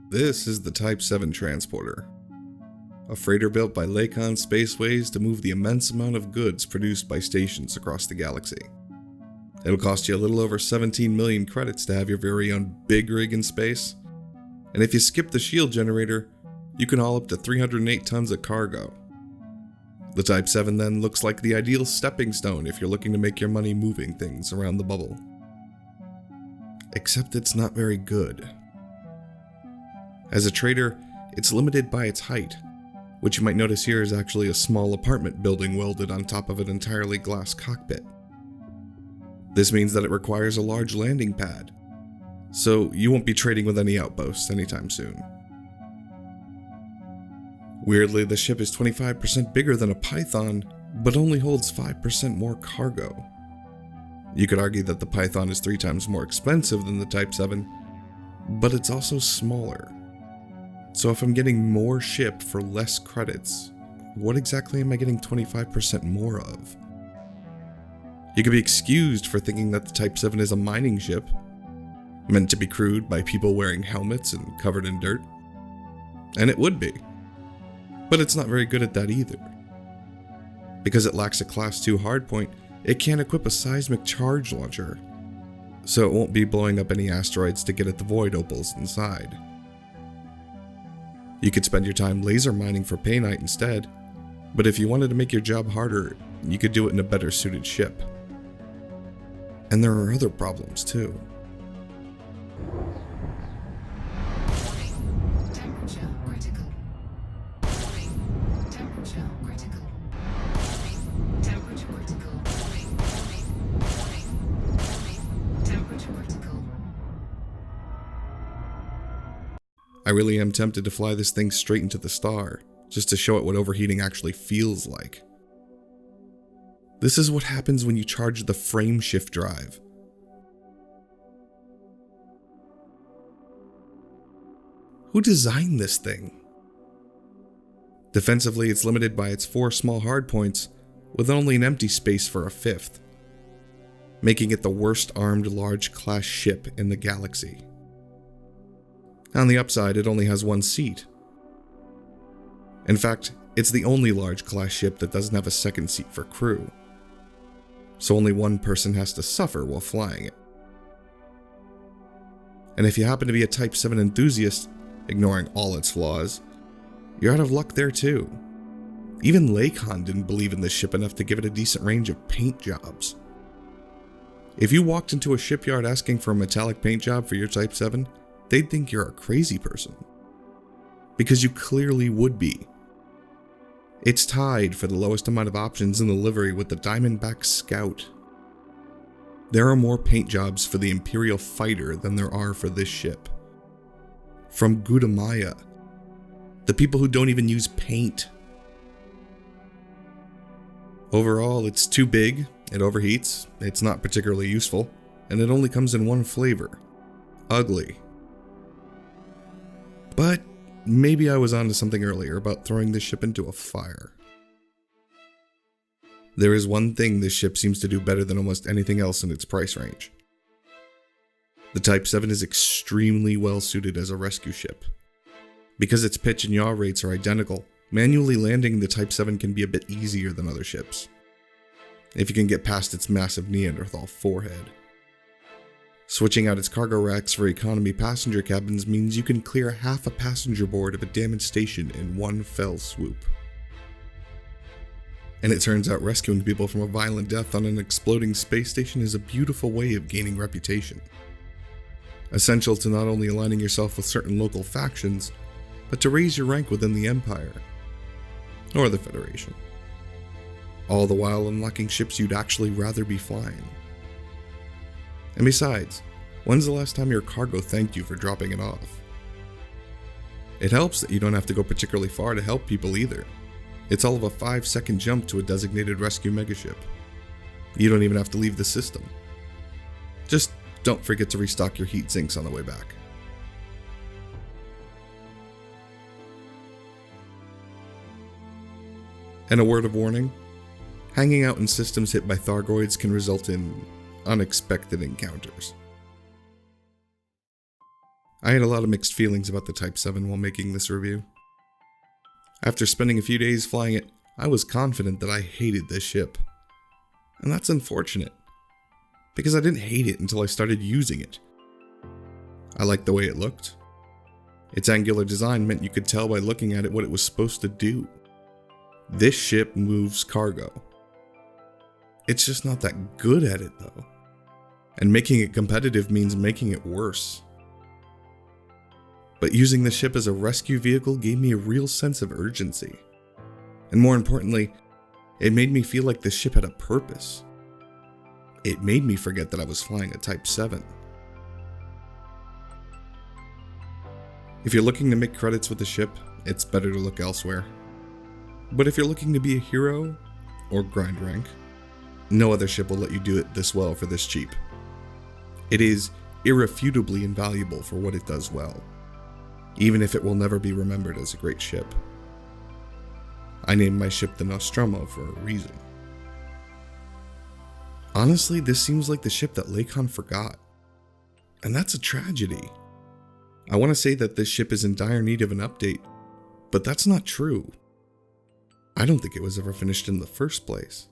This is the Type-7 transporter, a freighter built by Lakon Spaceways to move the immense amount of goods produced by stations across the galaxy. It'll cost you a little over 17 million credits to have your very own big rig in space, and if you skip the shield generator, you can haul up to 308 tons of cargo. The Type-7 then looks like the ideal stepping stone if you're looking to make your money moving things around the bubble. Except it's not very good. As a trader, it's limited by its height, which you might notice here is actually a small apartment building welded on top of an entirely glass cockpit. This means that it requires a large landing pad, so you won't be trading with any outposts anytime soon. Weirdly, the ship is 25% bigger than a Python, but only holds 5% more cargo. You could argue that the Python is 3 times more expensive than the Type-7, but it's also smaller. So if I'm getting more ship for less credits, what exactly am I getting 25% more of? You could be excused for thinking that the Type-7 is a mining ship, meant to be crewed by people wearing helmets and covered in dirt. And it would be. But it's not very good at that either. Because it lacks a Class 2 hardpoint, it can't equip a seismic charge launcher, so it won't be blowing up any asteroids to get at the void opals inside. You could spend your time laser mining for painite instead, but if you wanted to make your job harder, you could do it in a better suited ship. And there are other problems too. Temperature critical. Temperature critical. Temperature critical. Temperature critical. I really am tempted to fly this thing straight into the star, just to show it what overheating actually feels like. This is what happens when you charge the frame shift drive. Who designed this thing? Defensively, it's limited by its 4 small hardpoints, with only an empty space for a 5th, making it the worst armed large class ship in the galaxy. On the upside, it only has 1 seat. In fact, it's the only large class ship that doesn't have a second seat for crew, so only 1 person has to suffer while flying it. And if you happen to be a Type-7 enthusiast, ignoring all its flaws, you're out of luck there too. Even Lakon didn't believe in this ship enough to give it a decent range of paint jobs. If you walked into a shipyard asking for a metallic paint job for your Type-7, they'd think you're a crazy person. Because you clearly would be. It's tied for the lowest amount of options in the livery with the Diamondback Scout. There are more paint jobs for the Imperial Fighter than there are for this ship. From Gudamaya, the people who don't even use paint. Overall, it's too big, it overheats, it's not particularly useful, and it only comes in 1 flavor: ugly. But maybe I was onto something earlier about throwing this ship into a fire. There is one thing this ship seems to do better than almost anything else in its price range. The Type-7 is extremely well suited as a rescue ship. Because its pitch and yaw rates are identical, manually landing the Type-7 can be a bit easier than other ships, if you can get past its massive Neanderthal forehead. Switching out its cargo racks for economy passenger cabins means you can clear half a passenger board of a damaged station in 1 fell swoop. And it turns out rescuing people from a violent death on an exploding space station is a beautiful way of gaining reputation. Essential to not only aligning yourself with certain local factions, but to raise your rank within the Empire, or the Federation. All the while unlocking ships you'd actually rather be flying. And besides, when's the last time your cargo thanked you for dropping it off? It helps that you don't have to go particularly far to help people either. It's all of a 5-second jump to a designated rescue megaship. You don't even have to leave the system. Just don't forget to restock your heat sinks on the way back. And a word of warning, hanging out in systems hit by Thargoids can result in unexpected encounters. I had a lot of mixed feelings about the Type-7 while making this review. After spending a few days flying it, I was confident that I hated this ship. And that's unfortunate, because I didn't hate it until I started using it. I liked the way it looked. Its angular design meant you could tell by looking at it what it was supposed to do. This ship moves cargo. It's just not that good at it though. And making it competitive means making it worse. But using the ship as a rescue vehicle gave me a real sense of urgency. And more importantly, it made me feel like the ship had a purpose. It made me forget that I was flying a Type-7. If you're looking to make credits with the ship, it's better to look elsewhere. But if you're looking to be a hero or grind rank, no other ship will let you do it this well for this cheap. It is irrefutably invaluable for what it does well, even if it will never be remembered as a great ship. I named my ship the Nostromo for a reason. Honestly, this seems like the ship that Lakon forgot, and that's a tragedy. I want to say that this ship is in dire need of an update, but that's not true. I don't think it was ever finished in the first place.